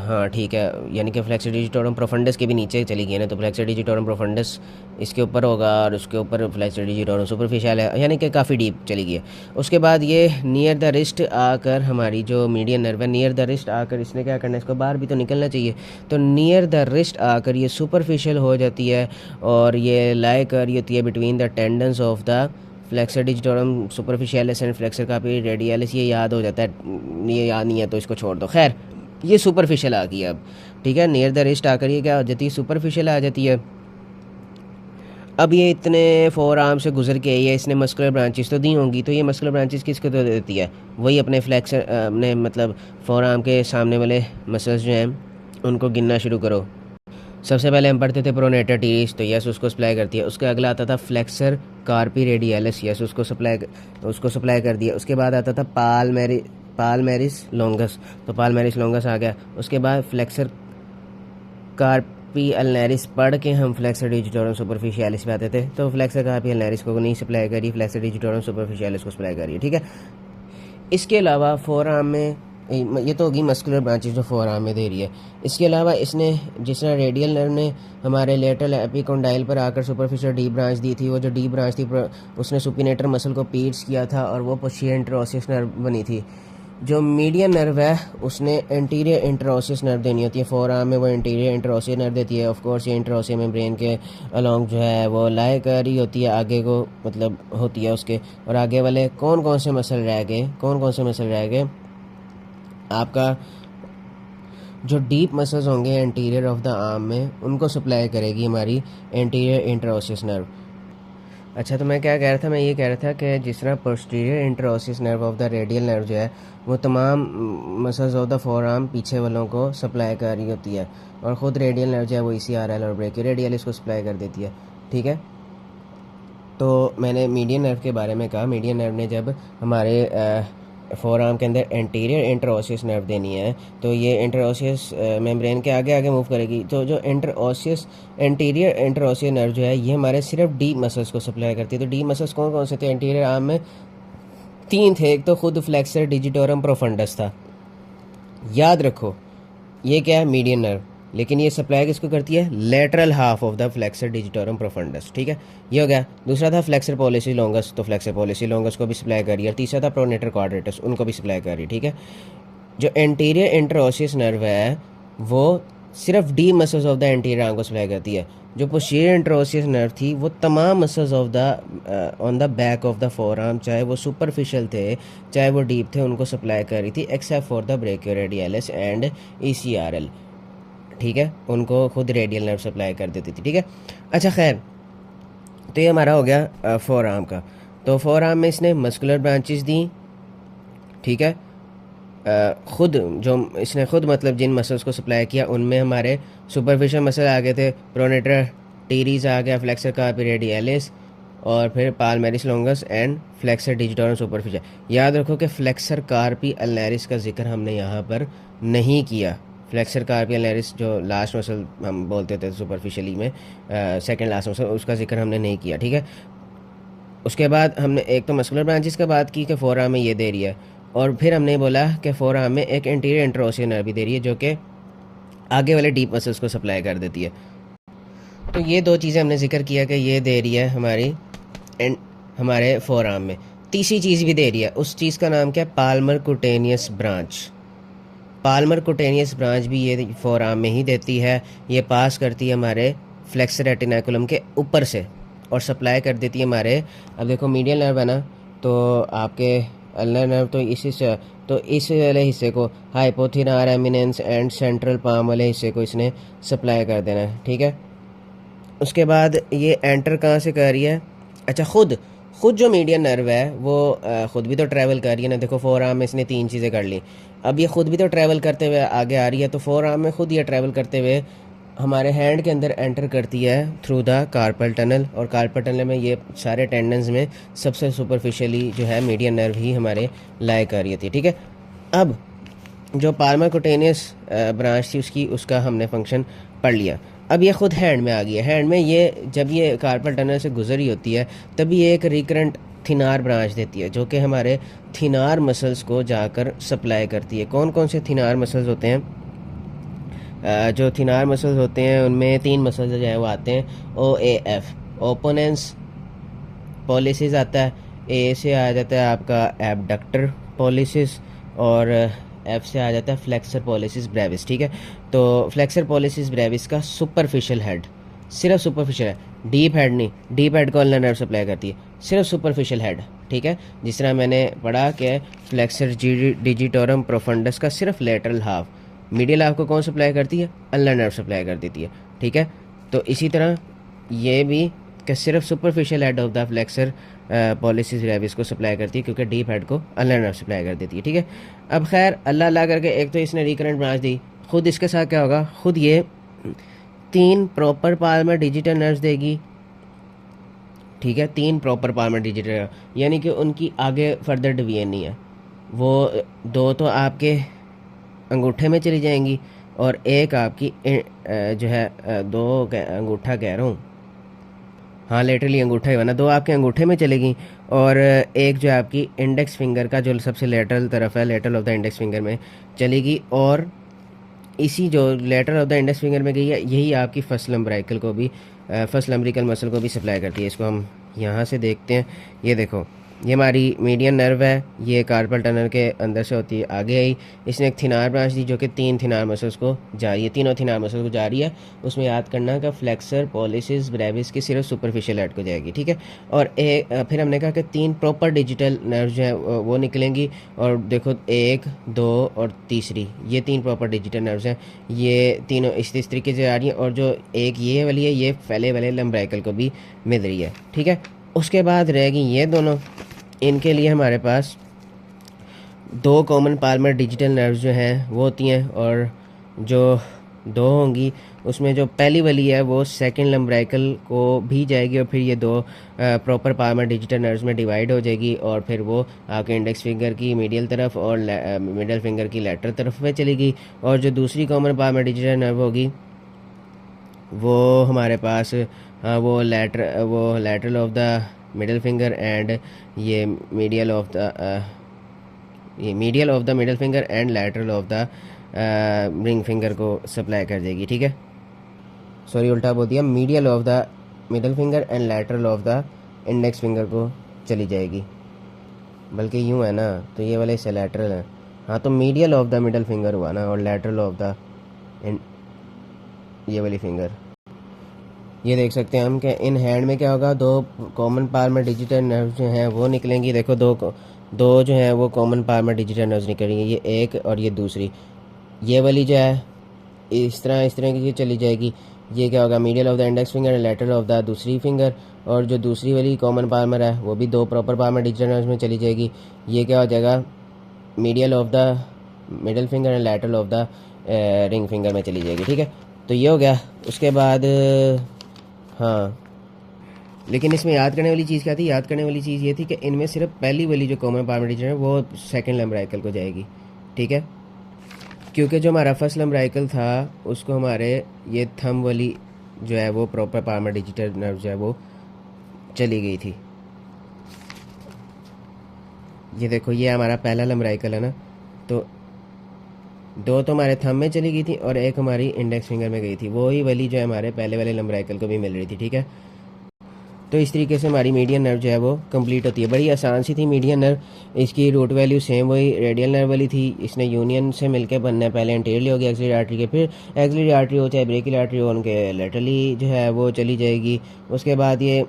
हाँ ठीक है, यानी कि फ्लेक्सर डिजिटोरम प्रोफंडस के भी नीचे चली गई है ना, तो फ्लेक्सर डिजिटोरम प्रोफंडस इसके ऊपर होगा और उसके ऊपर फ्लेक्सर डिजिटोरम सुपरफिशियल है, यानी कि काफ़ी डीप चली गई है। उसके बाद ये नियर द रिस्ट आकर हमारी जो मीडियन नर्व है, नियर द रिस्ट आकर इसने क्या करना है, इसको बाहर भी तो निकलना चाहिए, तो नियर द रिस्ट आकर ये सुपरफिशियल हो जाती है और ये लाई कर रही होती है between the tendons of the flexor digitorum superficialis and flexor का भी रेडियलिस, ये याद हो जाता है, ये याद नहीं है तो इसको छोड़ दो। खैर ये सुपरफिशियल आ गई अब, ठीक है, नियर द रिस्ट आकर ये क्या हो जाती है, सुपरफिशियल आ जाती है। अब ये इतने फोर आर्म से गुजर के ये इसने मस्कुलर ब्रांचेस तो दी होंगी, तो ये मस्कुलर ब्रांचेस किसको तो देती है, वही अपने फ्लेक्सर अपने मतलब फोर आर्म के सामने वाले मसल्स जो हैं उनको गिनना शुरू करो। सबसे पहले हम पढ़ते थे प्रोनेटर टीरीज, तो यस उसको सप्लाई करती है। उसके अगला आता था फ्लेक्सर कार्पी रेडियलिस, यस उसको सप्लाई कर दिया। उसके बाद आता था पालमेरिस लॉन्गस, तो पालमेरिस लॉन्गस आ गया। उसके बाद फ्लेक्सर कार्पी अल्नैरिस पढ़ के हम फ्लेक्सर डिजिटोरम सुपरफिशियलिस पे आते थे, तो फ्लेक्सर कार्पी अल्नैरिस को नहीं सप्लाई करी, फ्लेक्सर डिजिटोरम सुपरफिशियलिस को सप्लाई करी है, ठीक है। इसके अलावा फोर आर्म में ये तो होगी मस्कुलर ब्रांचेस जो फोर आर्म में दे रही है। इसके अलावा इसने जिस तरह रेडियल नर्व ने हमारे लेटरल एपिकोंडाइल पर आकर सुपरफिशियल डी ब्रांच दी थी, वो जो डी ब्रांच थी उसने सुपिनेटर मसल को पीट्स किया था और वो पोस्टीरियर इंटरओसियस नर्व बनी थी। जो मीडियन नर्व है उसने एंटीरियर इंटरओसियस नर्व देनी होती है, फोर आर्म में वो एंटीरियर इंटरओसियस नर्व देती है। ऑफ कोर्स ये इंटरओसियस मेम्ब्रेन के अलोंग जो है वो लाई कर रही होती है, आगे को मतलब होती है उसके। और आगे वाले कौन कौन से मसल रह गए आपका, जो डीप मसल्स होंगे एंटीरियर ऑफ द आर्म में, उनको सप्लाई करेगी हमारी एंटीरियर इंटरओसियस नर्व। अच्छा, तो मैं क्या कह रहा था, मैं ये कह रहा था कि जिस तरह posterior interosseous nerve of the radial nerve जो है वो तमाम muscles of the forearm पीछे वालों को सप्लाई कर रही होती है, और ख़ुद रेडियल नर्व जो है वो ECRL और ब्रेकियोरेडियलिस को सप्लाई कर देती है, ठीक है। तो मैंने मीडियन नर्व के बारे में कहा, मीडियन नर्व ने जब हमारे फोर आर्म के अंदर एंटीरियर इंटरओसियस नर्व देनी है तो ये इंटरओसियस मेम्ब्रेन के आगे आगे मूव करेगी। तो जो एंटीरियर इंटरओसियस नर्व जो है ये हमारे सिर्फ डीप मसल्स को सप्लाई करती है। तो डीप मसल्स कौन कौन से थे एंटीरियर आर्म में? 3 थे। एक तो खुद फ्लेक्सर डिजिटोरम प्रोफंडस था, याद रखो ये क्या है, मीडियन नर्व, लेकिन ये सप्लाई किसको करती है? Lateral half of the flexor digitorum profundis, ठीक है, ये हो गया। दूसरा था फ्लेक्सर पॉलिसी लॉन्गस, तो फ्लेक्सर पॉलिसी लॉन्गस को भी सप्लाई कर रही है। और तीसरा था प्रोनेटर क्वाड्रेटस, उनको भी सप्लाई कर रही है, ठीक है। जो एंटीरियर इंटरओसियस नर्व है वो सिर्फ D muscles of the anterior arm को सप्लाई करती है। जो पोस्टीरियर इंटरओसियस नर्व थी वो तमाम muscles of the on the back of the four arm, चाहे वो सुपरफिशियल थे चाहे वो डीप थे, उनको सप्लाई कर रही थी, except for the ब्रेकियोरेडियलिस and ECRL, ठीक है, उनको खुद रेडियल नर्व सप्लाई कर देती थी, ठीक है। अच्छा खैर, तो ये हमारा हो गया फोर आर्म का। तो फोर आर्म में इसने मस्कुलर ब्रांचेस दी, ठीक है। खुद जो इसने खुद मतलब जिन मसल्स को सप्लाई किया उनमें हमारे सुपरफिशियल मसल आ गए थे, प्रोनेटर टीरीज आ गया, फ्लेक्सर कार्पी रेडियलिस, और फिर palmaris longus and flexor digitorum superficial. याद रखो कि फ्लेक्सर कार्पी अल्नैरिस का जिक्र हमने यहाँ पर नहीं किया। फ्लेक्सर कार्पी अल्नैरिस जो लास्ट मसल हम बोलते थे सुपरफिशियली में, सेकंड लास्ट मसल, उसका जिक्र हमने नहीं किया, ठीक है। उसके बाद हमने एक तो मस्कुलर ब्रांचेस का बात की कि फोर आर्म में ये दे रही है, और फिर हमने बोला कि फोर आर्म में एक एंटीरियर इंटरओसियस नर्व भी दे रही है जो कि आगे वाले डीप मसल्स को सप्लाई कर देती है। तो ये 2 चीज़ें हमने जिक्र किया कि ये दे रही है हमारे फोर आर्म में। तीसरी चीज़ भी दे रही है, उस चीज़ का नाम क्या है? Palmer cutaneous branch. Palmer cutaneous branch भी ये फोर आर्म में ही देती है। ये पास करती है हमारे फ्लेक्सर रेटिनाकुलम के ऊपर से और सप्लाई कर देती है हमारे, अब देखो मीडियल नर्व है ना, तो आपके अल्नर नर्व, तो इस वाले हिस्से को हाइपोथिनार एमिनेंस एंड सेंट्रल पाम वाले हिस्से को इसने सप्लाई कर देना है, ठीक है। उसके बाद ये एंटर कहाँ से कर रही है? अच्छा, खुद जो मीडियन नर्व है वो ख़ुद भी तो ट्रैवल कर रही है ना। देखो फोर आर्म में इसने 3 चीज़ें कर ली, अब ये ख़ुद भी तो ट्रैवल करते हुए आगे आ रही है। तो फोर आर्म में खुद ये ट्रैवल करते हुए हमारे हैंड के अंदर एंटर करती है थ्रू द कार्पल टनल, और कार्पल टनल में ये सारे टेंडन्स में सबसे सुपरफिशियली जो है मीडियन नर्व ही हमारे लाई कर रही थी, ठीक है। अब जो पाल्मर कुटेनियस ब्रांच थी उसका हमने फंक्शन पढ़ लिया। अब ये खुद हैंड में आ गई है। हैंड में ये जब ये कार्पल टनल से गुजरी होती है तभी ये एक रिकरेंट थिनार ब्रांच देती है जो कि हमारे थिनार मसल्स को जाकर सप्लाई करती है। कौन कौन से थिनार मसल्स होते हैं? जो थिनार मसल्स होते हैं उनमें 3 मसल्स जो है वो आते हैं, OAF, ओपोनेंस पॉलिसिस आता है, A से आ जाता है आपका एबडक्टर पॉलिसिस, और F से आ जाता है फ्लेक्सर पॉलिसिस ब्रेविस, ठीक है। तो फ्लेक्सर पॉलिसिस ब्रेविस का सुपरफिशियल हेड, सिर्फ सुपरफिशियल है, डीप हेड नहीं। डीप हेड को अल्नर नर्व सप्लाई करती है, सिर्फ सुपरफिशियल हेड, ठीक है। जिस तरह मैंने पढ़ा कि फ्लेक्सर डिजिटोरम प्रोफंडस का सिर्फ लेटरल हाफ, मीडियल हाफ को कौन सप्लाई करती है? अल्नर नर्व सप्लाई कर देती है, ठीक है। तो इसी तरह ये भी कि सिर्फ superficial head of the flexor pollicis Brevis को सप्लाई करती है, क्योंकि डीप हेड को अल्नर नर्व सप्लाई कर देती है, ठीक है। अब खैर अल्लाह करके एक तो इसने रिकरेंट ब्रांच दी, खुद इसके साथ क्या होगा? खुद ये 3 प्रॉपर पाल्मर डिजिटल नर्व्स देगी, ठीक है। 3 प्रॉपर पाल्मर डिजिटल, यानी कि उनकी आगे फर्दर डिवीजन नहीं है। वो 2 तो आपके अंगूठे में चली जाएंगी, और एक आपकी जो है दो अंगूठा कह रहा हूँ, हाँ लेटरली अंगूठा ही बना, दो आपके अंगूठे में चलेगी और एक जो है आपकी इंडेक्स फिंगर का जो सबसे लेटरल तरफ है, lateral of the index finger में चलेगी। और इसी जो lateral of the index finger में गई है यही आपकी फर्स्ट लंबराइकल को भी, फर्स्ट लंबरिकल मसल को भी सप्लाई करती है। इसको हम यहाँ से देखते हैं, ये देखो ये हमारी मीडियन नर्व है, ये कार्पल टनल के अंदर से होती है आगे आई, इसने एक थिनार ब्रांच दी जो कि 3 थिनार मसल्स को जा रही है, तीनों थिनार मसल्स को जा रही है। उसमें याद करना कि फ्लेक्सर पॉलिसिस ब्रेविस की सिर्फ सुपरफिशियल हेड को जाएगी, ठीक है। और फिर हमने कहा कि 3 प्रॉपर डिजिटल नर्व जो है वो निकलेंगी, और देखो 1, 2 और तीसरी, ये 3 प्रॉपर डिजिटल नर्व्स हैं, ये तीनों इस तरीके से आ रही हैं। और जो एक ये वाली है ये फैले वाले लंबराइकल को भी मिल रही है, ठीक है। उसके बाद रहेगी ये दोनों, इनके लिए हमारे पास 2 कॉमन पाल्मर डिजिटल नर्व्स जो हैं वो होती हैं, और जो 2 होंगी उसमें जो पहली वाली है वो सेकंड लंबराइकल को भी जाएगी, और फिर ये 2 प्रॉपर पाल्मर डिजिटल नर्व्स में डिवाइड हो जाएगी, और फिर वो आपके इंडेक्स फिंगर की मीडियल तरफ और मिडल फिंगर की लेटरल तरफ में चलेगी। और जो दूसरी कॉमन पाल्मर डिजिटल नर्व होगी वो हमारे पास वो lateral of the middle finger and ये medial of the middle finger and lateral of the ring finger को सप्लाई कर देगी, ठीक है। सॉरी उल्टा बोल दिया, medial of the middle finger and lateral of the index finger को चली जाएगी, बल्कि यूँ है ना, तो ये वाले इससे लैटरल है, हाँ तो medial of the middle finger हुआ ना, और लैटरल ऑफ द ये वाली फिंगर। ये देख सकते हैं हम कि इन हैंड में क्या होगा, 2 कॉमन पाल्मर डिजिटल नर्व्स जो हैं वो निकलेंगी। देखो दो जो हैं वो कॉमन पाल्मर डिजिटल नर्व्स निकलेंगी, ये एक और ये दूसरी, ये वाली जो है इस तरह की चली जाएगी। ये क्या होगा, medial of the index finger and lateral of the दूसरी फिंगर। और जो दूसरी वाली कॉमन पाल्मर है वो भी 2 प्रॉपर पाल्मर डिजिटल नर्व्स में चली जाएगी। ये क्या हो जाएगा, medial of the middle finger and lateral of the ring finger में चली जाएगी, ठीक है। तो ये हो गया। उसके बाद हाँ, लेकिन इसमें याद करने वाली चीज़ क्या थी, याद करने वाली चीज़ ये थी कि इनमें सिर्फ पहली वाली जो कॉमन पाल्मर डिजिटल है वो सेकंड लंबराइकल को जाएगी, ठीक है। क्योंकि जो हमारा फर्स्ट लंबराइकल था उसको हमारे ये थंब वाली जो है वो प्रॉपर पाल्मर डिजिटल नर्व जो है वो चली गई थी। ये देखो ये हमारा पहला लंबराइकल है ना, तो 2 तो हमारे थंब में चली गई थी और एक हमारी इंडेक्स फिंगर में गई थी, वही वाली जो है हमारे पहले वाले लंबराइकल को भी मिल रही थी, ठीक है। तो इस तरीके से हमारी मीडियन नर्व जो है वो कंप्लीट होती है। बड़ी आसान सी थी मीडियन नर्व, इसकी रूट वैल्यू सेम वही रेडियल नर्व वाली थी। इसने यूनियन से मिलकर बनना है, पहले एंटीरियरली होगी एक्सिलरी आर्टरी के, फिर एक्सिलरी आर्टरी हो चाहे ब्रेकियल आर्टरी हो उनके लेटरली जो है वो चली जाएगी। उसके बाद ये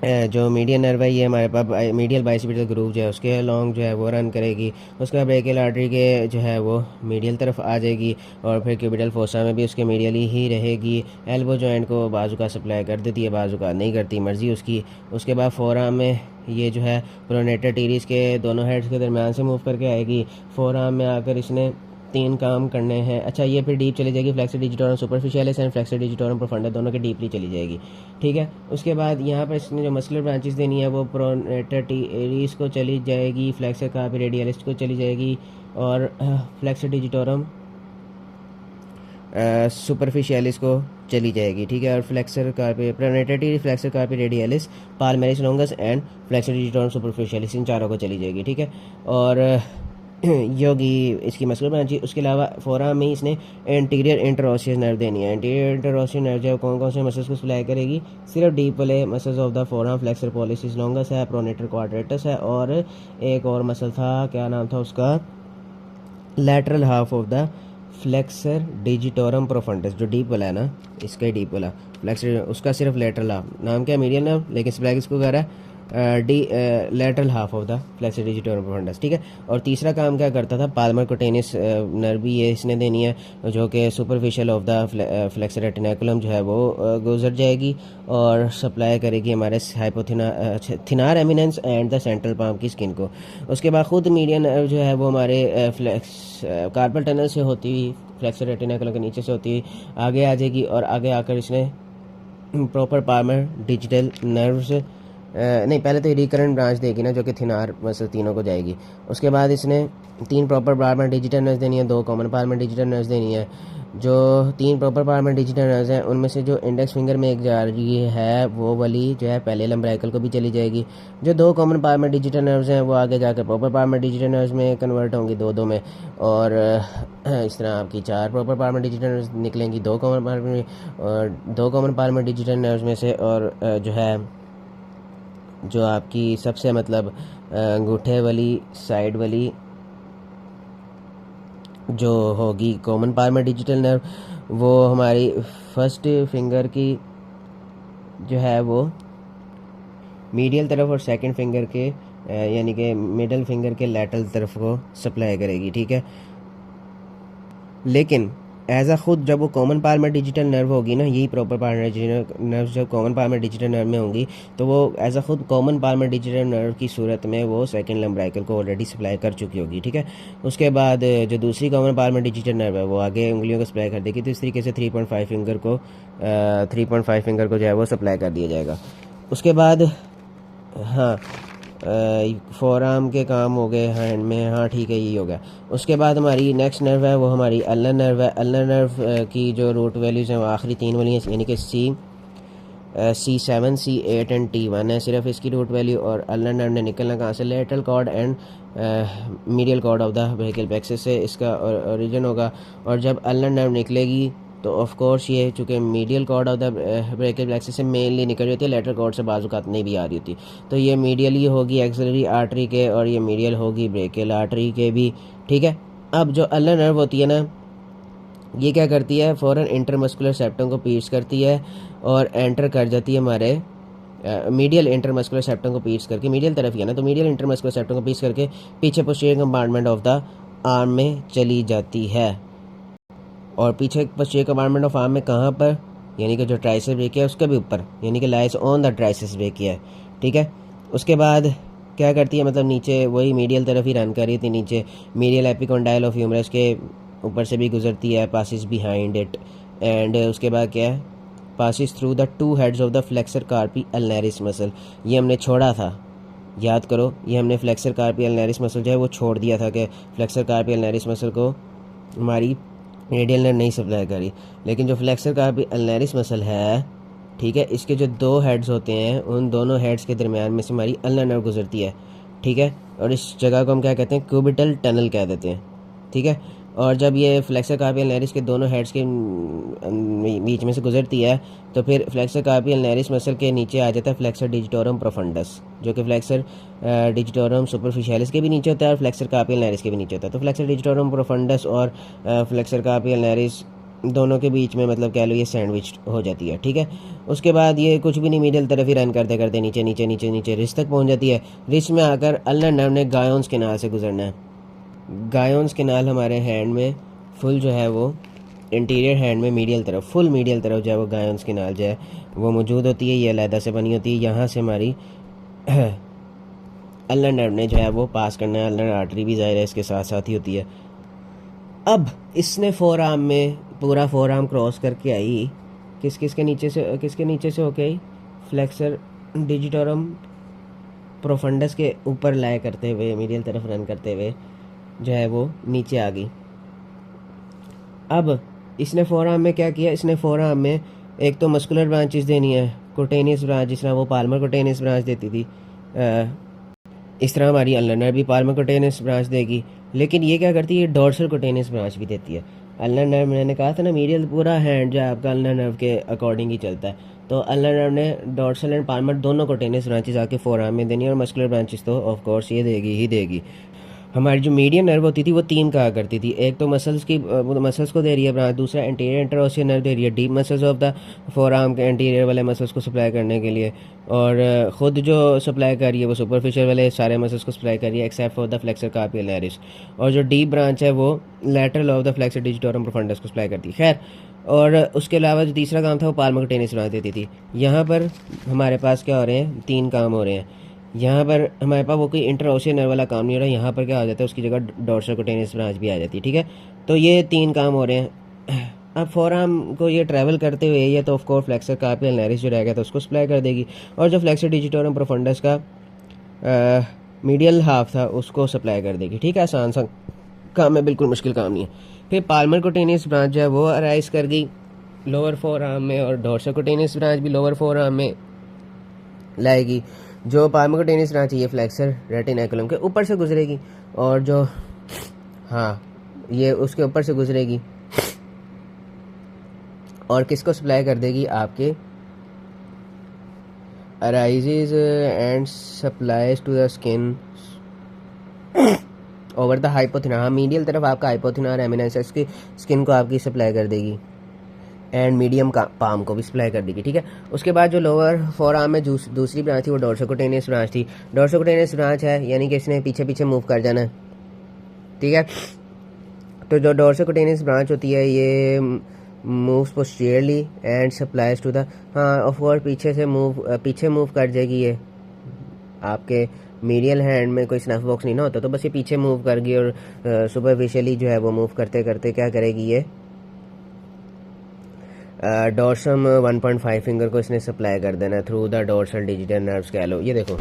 जो मीडियन नर्व है ये हमारे पास मीडियल बाइसिपिटल ग्रूव जो है उसके अलॉन्ग जो है वो रन करेगी। उसके बाद ब्रेकियल आर्टरी के जो है वो मीडियल तरफ आ जाएगी, और फिर क्यूबिटल फोसा में भी उसके मीडियली ही रहेगी। एल्बो जॉइंट को बाजू का सप्लाई कर देती है, बाजू का नहीं करती, मर्जी उसकी। उसके बाद फोरआर्म में ये जो है प्रोनेटर टीरीज के दोनों हेड्स के दरमियान से मूव करके आएगी। फोरआर्म में आकर इसने 3 काम करने हैं। अच्छा, ये फिर डीप चली जाएगी, flexor digitorum superficialis and flexor digitorum profunda दोनों के डीपली चली जाएगी, ठीक है। उसके बाद यहाँ पर इसने जो मस्कुलर ब्रांचेस देनी है वो प्रोनेटर टीरीज को चली जाएगी, फ्लेक्सर कार्पी रेडियलिस को चली जाएगी, और फ्लेक्सर डिजिटोरम सुपरफिशियलिस को चली जाएगी, ठीक है। और flexor carpi pronator teres, flexor carpi radialis, palmaris longus and flexor digitorum superficialis, इन चारों को चली जाएगी, ठीक है। और ये होगी इसकी मस्कुलर ब्रांच। उसके अलावा फोरआर्म में इसने एंटीरियर इंटरओसियस नर्व देनी है। एंटीरियर इंटरओसियस नर्व जो है कौन कौन से मसल्स को सप्लाई करेगी, सिर्फ डीप वाले muscles of the forearm, flexor pollicis longus है, प्रोनेटर क्वाड्रेटस है, और एक और मसल था, क्या नाम था उसका, lateral half of the flexor digitorum profundis, जो डीप वाला है ना, इसका ही डीप वाला फ्लेक्सर, उसका सिर्फ लेटरल हाफ, नाम क्या मीडियल नर्व, लेकिन स्प्लैग इसको कह रहा है lateral half of the flexor digitorum profundis, ठीक है। और तीसरा काम क्या करता था, पाल्मर कुटेनियस नर्व भी ये इसने देनी है, जो कि superficial of the flexor retinaculum जो है वो गुजर जाएगी और सप्लाई करेगी हमारे thenar eminence and the central palm की स्किन को। उसके बाद खुद मीडियन नर्व जो है वो हमारे कार्पल टनल से होती हुई फ्लेक्सर रेटिनाकुलम के नीचे से होती हुई आगे आ जाएगी, और आगे आकर इसने प्रॉपर पाल्मर डिजिटल नर्व्स नहीं, पहले तो रिकरेंट ब्रांच देगी ना, जो कि थिनार मसल तीनों को जाएगी। उसके बाद इसने 3 प्रॉपर पार्ट डिजिटल नर्व्स देनी है, 2 कॉमन पार्ट डिजिटल नर्व्स देनी है। जो 3 प्रॉपर पार्ट डिजिटल नर्व्स हैं उनमें से जो इंडेक्स फिंगर में एक जा रही है वो वाली जो है पहले लंब्राइकल को भी चली जाएगी। जो 2 कॉमन पार्ट डिजिटल नर्व्स हैं वो आगे जाकर प्रॉपर पार्ट डिजिटल नर्व्स में कन्वर्ट होंगी, दो में। और इस तरह आपकी 4 प्रॉपर पार्ट डिजिटल नर्व्स निकलेंगी, 2 कॉमन पार्ट में, और 2 कॉमन पार्ट डिजिटल नर्व्स में से। और जो है जो आपकी सबसे मतलब अंगूठे वाली साइड वाली जो होगी कॉमन पार्ट डिजिटल नर्व, वो हमारी फर्स्ट फिंगर की जो है वो मीडियल तरफ और सेकंड फिंगर के यानी कि मिडल फिंगर के लैटरल तरफ को सप्लाई करेगी, ठीक है। लेकिन एज अ खुद जब वो कॉमन पार्ट में डिजिटल नर्व होगी ना, यही प्रॉपर पार्ट डिजिटल नर्व जब कॉमन पार्ट में डिजिटल नर्व में होंगी तो वो एज अ खुद कॉमन पार्ट में डिजिटल नर्व की सूरत में वो सेकंड लंब्राइकल को ऑलरेडी सप्लाई कर चुकी होगी, ठीक है। उसके बाद जो दूसरी कॉमन पार्ट में डिजिटल नर्व है वो आगे उंगलियों को सप्लाई कर देगी। तो इस तरीके से 3.5 फिंगर को जो है वो सप्लाई कर दिया जाएगा। उसके बाद हाँ, फोर आर्म के काम हो गए हैंड में, हाँ ठीक है, यही हो गया। उसके बाद हमारी नेक्स्ट नर्व है वो हमारी अल्नर नर्व है। अल्नर नर्व की जो रूट वैल्यूज़ हैं वो आखिरी 3 वाली हैं, यानी कि C7, C8 एंड T1 है सिर्फ इसकी रूट वैल्यू। और अल्नर नर्व ने निकलना कहाँ से? Lateral cord and medial cord of the brachial plexus से इसका ओरिजिन होगा। और जब अल्नर नर्व निकलेगी तो ऑफ कोर्स ये चूँकि medial cord of the brachial plexus से मेनली निकल रही होती है, लेटरल कॉर्ड से बाजुकात नहीं भी आ रही होती, तो ये मीडियल ही होगी एक्सिलरी आर्टरी के, और ये मीडियल होगी ब्रेकियल आर्टरी के भी, ठीक है। अब जो अल्नर नर्व होती है ना, ये क्या करती है, फ़ौरन इंटरमस्कुलर सेप्टम को पीस करती है और एंटर कर जाती है हमारे मीडियल इंटरमस्कुलर सेप्टम को पीस करके, मीडियल तरफ ही है ना, तो मीडियल इंटरमस्कुलर सेप्टम को पीस करके पीछे posterior compartment of the arm में चली जाती है। और पीछे पोस्टीरियर कंपार्टमेंट ऑफ आर्म में कहाँ पर? यानी कि जो ट्राइसेप्स ब्रेकिया है उसके भी ऊपर, यानी कि lies on the triceps brachia है, ठीक है। उसके बाद क्या करती है, मतलब नीचे वही मीडियल तरफ ही रन कर रही थी, नीचे मीडियल एपिकोंडाइल ऑफ ह्यूमरस के ऊपर से भी गुजरती है, पासिस बिहाइंड इट। एंड उसके बाद क्या है, passes through the 2 heads of the flexor carpi ulnaris muscle. ये हमने छोड़ा था, याद करो, ये हमने फ्लेक्सर कार्पी अल्नरिस मसल जो है वो छोड़ दिया था कि फ्लेक्सर कार्पी अल्नरिस मसल को हमारी रेडियल नर्व नहीं सप्लाई करी। लेकिन जो फ्लेक्सर कार्पी अल्नरिस मसल है, ठीक है, इसके जो 2 हेड्स होते हैं उन दोनों हेड्स के दरमियान में से हमारी अल्नर नर्व गुजरती है, ठीक है। और इस जगह को हम क्या कहते हैं? क्यूबिटल टनल कह देते हैं, ठीक है। और जब ये फ्लेक्सर कार्पी अल्नरिस के दोनों हेड्स के बीच में से गुजरती है तो फिर फ्लेक्सर कार्पी अल्नरिस मसल के नीचे आ जाता है फ्लेक्सर डिजिटोरम प्रोफंडस, जो कि फ्लेक्सर डिजिटोरम सुपरफिशियलिस के भी नीचे होता है और फ्लेक्सर कार्पी अल्नरिस के भी नीचे होता है। तो फ्लेक्सर डिजिटोरम प्रोफंडस और फ्लेक्सर कार्पी अल्नरिस दोनों के बीच में मतलब कह लो ये सैंडविच हो जाती है, ठीक है। उसके बाद ये कुछ भी नहीं, मिडिल तरफ ही रन करते करते नीचे नीचे नीचे नीचे रिस्ट तक पहुंच जाती है। रिस्ट में आकर अल्नर नर्व ने गायोन्स केनाल से गुजरना है। गायोन्स केनाल हमारे हैंड में फुल जो है वो इंटीरियर हैंड में मीडियल तरफ, फुल मीडियल तरफ जो है वो गायोन्स केनाल जो है वो मौजूद होती है। ये अलहदा से बनी होती है। यहाँ से हमारी अल्नर नर्व ने जो है वो पास करना है। अल्नर आर्टरी भी ज़ाहिर है इसके साथ साथ ही होती है। अब इसने फोर आर्म में पूरा फोर आर्म क्रॉस करके आई, किसके नीचे से होके आई? फ्लेक्सर डिजिटोरम प्रोफंडस के ऊपर लाए करते हुए, मीडियल तरफ रन करते हुए जो है वो नीचे आ गई। अब इसने फोर आर्म में क्या किया? इसने फोर आर्म में एक तो मस्कुलर ब्रांचेस देनी है, कोटेनियस ब्रांच, जिस तरह वो पाल्मर कोटेनियस ब्रांच देती थी, इस तरह हमारी अल्नर नर्व भी पाल्मर कोटेनियस ब्रांच देगी। लेकिन ये क्या करती है? डॉर्सल कोटेनियस ब्रांच भी देती है। अल्नर नर्व, मैंने कहा था ना, मीडियल पूरा हैंड जो है आपका अल्नर नर्व के अकॉर्डिंग ही चलता है। तो अल्नर नर्व ने डॉर्सल एंड पाल्मर दोनों कोटेनियस ब्रांचेस आके फोर आर्म में देनी है, और मस्कुलर ब्रांचेस तो ऑफ कोर्स ये देगी ही देगी। हमारी जो मीडियन नर्व होती थी वो 3 कहा करती थी। एक तो मसल्स को दे रही है ब्रांच, दूसरा एंटीरियर इंटरओसियल नर्व दे रही है, deep muscles of the four arm के एंटीरियर वाले मसल्स को सप्लाई करने के लिए, और ख़ुद जो सप्लाई कर रही है वो सुपरफिशियल वाले सारे मसल्स को सप्लाई कर रही है except for the flexor carpi अल्नरिस। और जो डीप ब्रांच है वो lateral of the flexor digitorum profundis को सप्लाई करती है। खैर, और उसके अलावा जो तीसरा काम था वो पाल्मर कोटेनियस ब्रांच देती थी। यहाँ पर हमारे पास क्या हो रहे हैं? 3 काम हो रहे हैं। यहाँ पर हमारे पास वो कोई इंटरओशियल नर्व वाला काम नहीं हो रहा है। यहाँ पर क्या आ जाता है? उसकी जगह डॉर्सल कोटेनियस ब्रांच भी आ जाती है, ठीक है। तो ये 3 काम हो रहे हैं। अब फोरआर्म को ये ट्रैवल करते हुए ये तो ऑफ कोर्स फ्लेक्सर कार्पियल अल्नारिस जो रहेगा तो उसको सप्लाई कर देगी, और जो फ्लेक्सर डिजिटोरम प्रोफंडस का मीडियल हाफ था उसको सप्लाई कर देगी। ठीक है, आसान सा काम है, बिल्कुल मुश्किल काम नहीं है। फिर पाल्मर कोटेनियस ब्रांच जो है वो अराइज कर गई लोअर फोर आर्म में, और डोर्सल कोटेनियस ब्रांच भी लोअर फोर आर्म में लाएगी। जो पाल्मर कोटेनियस ब्रांच है ये फ्लेक्सर रेटिनैकुलम के ऊपर से गुजरेगी, और जो हाँ ये उसके ऊपर से गुजरेगी और किसको सप्लाई कर देगी, आपके arises and supplies to the skin over the hypothenar. हाँ, मीडियल तरफ आपका हाइपोथिनार एमिनेंस की स्किन को आपकी सप्लाई कर देगी, एंड मीडियम का पाम को भी सप्लाई कर देगी। ठीक है, उसके बाद जो लोअर फोर आर्म में दूसरी ब्रांच थी वो डोर्सोकुटेनियस ब्रांच थी। डोर्सोकुटेनियस ब्रांच है यानी कि इसने पीछे पीछे मूव कर जाना है। ठीक है, तो जो डोर्सोकुटेनियस ब्रांच होती है ये moves posteriorly and supplies to the, हाँ ऑफ कोर्स पीछे मूव कर जाएगी। ये आपके मीडियल हैंड में कोई स्नफ बॉक्स नहीं ना होता, तो बस ये पीछे मूव कर गई, और सुपरफिशियली जो है वो मूव करते करते क्या करेगी, ये डोर्सम 1.5 फिंगर को इसने सप्लाई कर देना through the dorsal digital nerves कह लो। ये देखो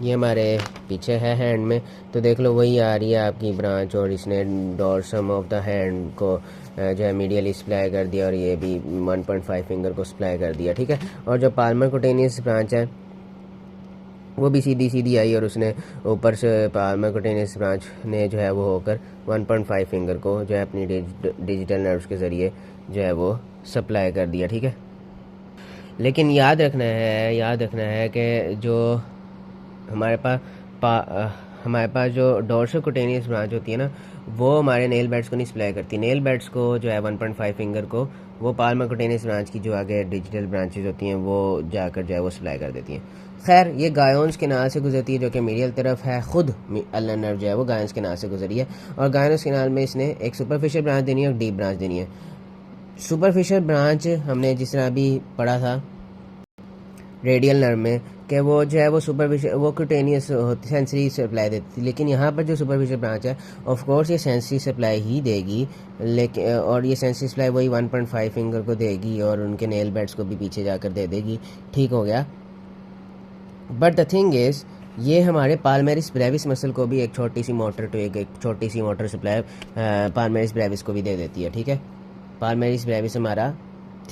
ये हमारे पीछे है हैंड में, तो देख लो वही आ रही है आपकी ब्रांच, और इसने डोर्सम ऑफ द हैंड को जो है मीडियली सप्लाई कर दिया, और ये भी 1.5 फिंगर को सप्लाई कर दिया। ठीक है, और जो पाल्मर कोटेनियस ब्रांच है वो भी सीधी सीधी आई, और उसने ऊपर से पाल्मर कोटेनियस ब्रांच ने जो है वो होकर 1.5 फिंगर को जो है अपनी डिजिटल नर्व्स के ज़रिए जो है वो सप्लाई कर दिया। ठीक है, लेकिन याद रखना है कि जो हमारे पास जो डोर्सोकुटेनियस ब्रांच होती है ना, वो हमारे नेल बेड्स को नहीं सप्लाई करती। नेल बेड्स को जो है 1.5 फिंगर को वो पाल्मर कोटेनियस ब्रांच की जो आगे डिजिटल ब्रांचेज होती हैं वो जाकर जो है वो सप्लाई कर देती हैं। खैर, ये गायोन्स के नाल से गुजरती है जो कि मीडियल तरफ है। खुद अल्नर नर्व जो है वो गायन्स के नाल से गुजरी है, और गायन्स के नाल में इसने एक सुपरफिशियल ब्रांच देनी है और डीप ब्रांच देनी है। सुपरफिशियल ब्रांच हमने जिस तरह अभी पढ़ा था रेडियल नर्व में कि वो जो है वो सुपरफिशियल वो क्यूटेनियस सेंसरी सप्लाई देती थी, लेकिन यहाँ पर जो सुपरफिशियल ब्रांच है ऑफ कोर्स ये सेंसरी सप्लाई ही देगी, लेकिन और ये सेंसरी सप्लाई वही 1.5 फिंगर को देगी, और उनके नेल बेड्स को भी पीछे जाकर दे देगी। ठीक हो गया, बट द थिंग इज़ ये हमारे पाल्मेरिस ब्रेविस मसल को भी एक छोटी सी मोटर सप्लाई पाल्मेरिस ब्रेविस को भी दे देती है। ठीक है, पाल्मेरिस ब्रेविस हमारा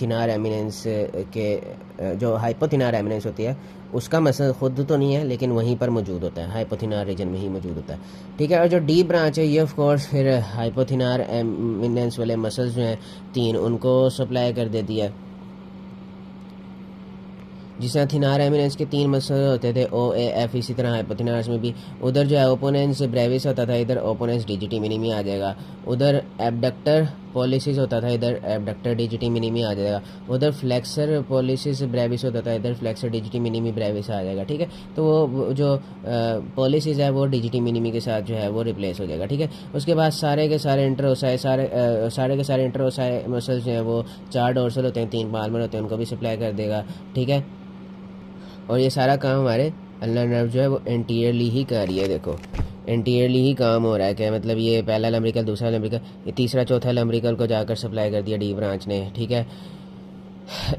थिनार एमिनेंस के जो हाइपोथिनार एमिनेंस होती है उसका मसल खुद तो नहीं है, लेकिन वहीं पर मौजूद होता है, हाइपोथिनार रीजन में ही मौजूद होता है। ठीक है, और जो डीप ब्रांच है ये ऑफ कोर्स फिर हाइपोथिनार एमिनेंस वाले मसल्स जो हैं 3 उनको सप्लाई कर देती है। जिस तरह थिनार एमिनेंस के 3 मसल होते थे ओ ए एफ, इसी तरह हाइपोथिनार्स में भी उधर जो है ओपोनेंस ब्रेविस होता था, इधर ओपोनेंस डिजिटी मिनिमी आ जाएगा। उधर एबडक्टर पॉलिसिस होता था, इधर एबडक्टर डिजिटी मिनिमी आ जाएगा। उधर फ्लेक्सर पॉलिसिस ब्रेविस होता था, इधर फ्लेक्सर डिजिटी मिनिमी ब्रेविस आ जाएगा। ठीक है, तो वो जो पॉलिसिस है वो डिजिटी मिनिमी के साथ जो है वो रिप्लेस हो जाएगा। ठीक है, उसके बाद सारे के सारे इंटरओसाई मसल्स जो है वो 4 डोर्सल होते हैं, 3 पाल्मर होते हैं, उनको भी सप्लाई कर देगा। ठीक है, और ये सारा काम हमारे अल्नर नर्व जो है वो एंटीरियरली ही कर रही है। देखो एंटीरियरली ही काम हो रहा है, क्या मतलब ये पहला लम्ब्रिकल, दूसरा लम्ब्रिकल, ये तीसरा चौथा लम्ब्रिकल को जाकर सप्लाई कर दिया डी ब्रांच ने। ठीक है,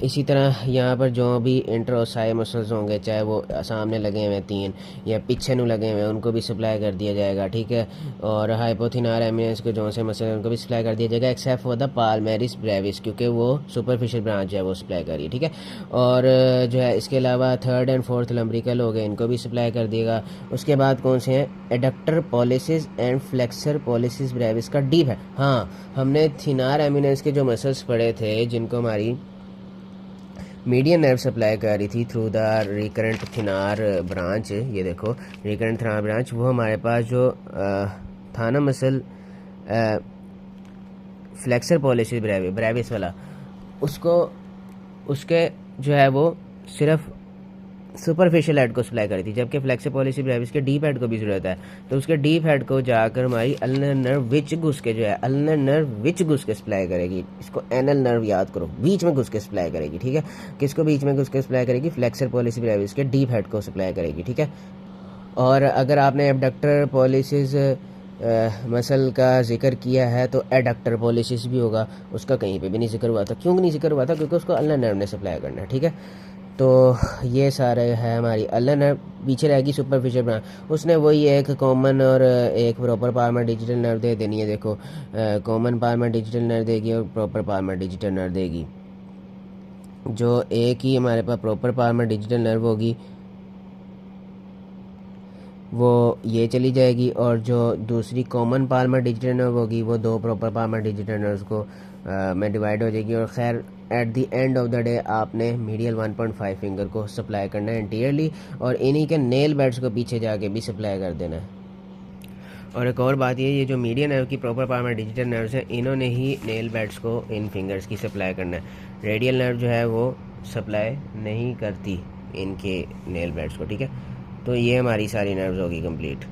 इसी तरह यहाँ पर जो भी इंटरओसाई मसल्स होंगे, चाहे वो सामने लगे हुए 3 या पीछे ਨੂੰ लगे हुए, उनको भी सप्लाई कर दिया जाएगा। ठीक है, और हाइपोथिनार एमिनेंस के जो से मसल उनको भी सप्लाई कर दिया जाएगा, एक्सेप्ट फॉर द पाल्मेरिस ब्रेविस, क्योंकि वो सुपरफिशियल ब्रांच जो है वो सप्लाई कर रही है। ठीक है, और जो है इसके अलावा 3rd एंड 4th लम्ब्रिकल हो गए, इनको भी सप्लाई कर देगा। उसके बाद कौन से हैं, adductor pollicis and flexor pollicis Brevis का डीप है। हाँ, हमने थिनार एमिनेंस के जो मसल्स पढ़े थे जिनको हमारी मीडियन नर्व सप्लाई कर रही थी थ्रू द रिकरेंट थिनार ब्रांच, ये देखो रिकरेंट थिनार ब्रांच, वो हमारे पास जो था ना मसल फ्लेक्सर पॉलिसिस ब्रेविस वाला, उसके जो है वो सिर्फ सुपरफिशियल हेड को सप्लाई करी थी, जबकि फ्लेक्सर पॉलिसिस ब्रेविस के डीप हेड को भी ज़रूरत है। तो उसके डीप हेड को जाकर हमारी अल्नर नर्व विच घुस के जो है अल्नर नर्व विच घुस के सप्लाई करेगी। इसको एनल नर्व याद करो, बीच में घुस के सप्लाई करेगी। ठीक है, किसको बीच में घुस के सप्लाई करेगी, फ्लेक्सर पॉलिसिस ब्रेविस के डीप हेड को सप्लाई करेगी। ठीक है, और अगर आपने एबडक्टर पॉलिसिस मसल का जिक्र किया है तो एडक्टर पॉलिसिस भी होगा, उसका कहीं पे भी नहीं जिक्र हुआ था। क्यों नहीं जिक्र हुआ था? क्योंकि उसको अल्नर नर्व ने सप्लाई करना है, ठीक है। तो ये सारे है हमारी अल्नर नर्व। पीछे रहेगी सुपरफिशियल ब्रांच, उसने वही एक कॉमन और एक प्रॉपर पाल्मर डिजिटल नर्व दे देनी है। देखो कॉमन पाल्मर डिजिटल नर्व देगी और प्रॉपर पाल्मर डिजिटल नर्व देगी। जो एक ही हमारे पास प्रॉपर पाल्मर डिजिटल नर्व होगी वो ये चली जाएगी, और जो दूसरी कॉमन पाल्मर डिजिटल नर्व होगी वो दो प्रॉपर पाल्मर डिजिटल नर्व्स को में डिवाइड हो जाएगी। और खैर at the end of the day आपने मीडियल 1.5 फिंगर को सप्लाई करना है एंटीरियरली, और इन्हीं के नेल बेड्स को पीछे जाके भी सप्लाई कर देना है। और एक और बात ये जो मीडियन नर्व की प्रॉपर पाल्मर डिजिटल नर्व्स हैं, इन्होंने ही नेल बेड्स को इन फिंगर्स की सप्लाई करना है। रेडियल नर्व जो है वो सप्लाई नहीं करती इनके नेल बेड्स को, ठीक है। तो ये हमारी सारी नर्व्स होगी कंप्लीट।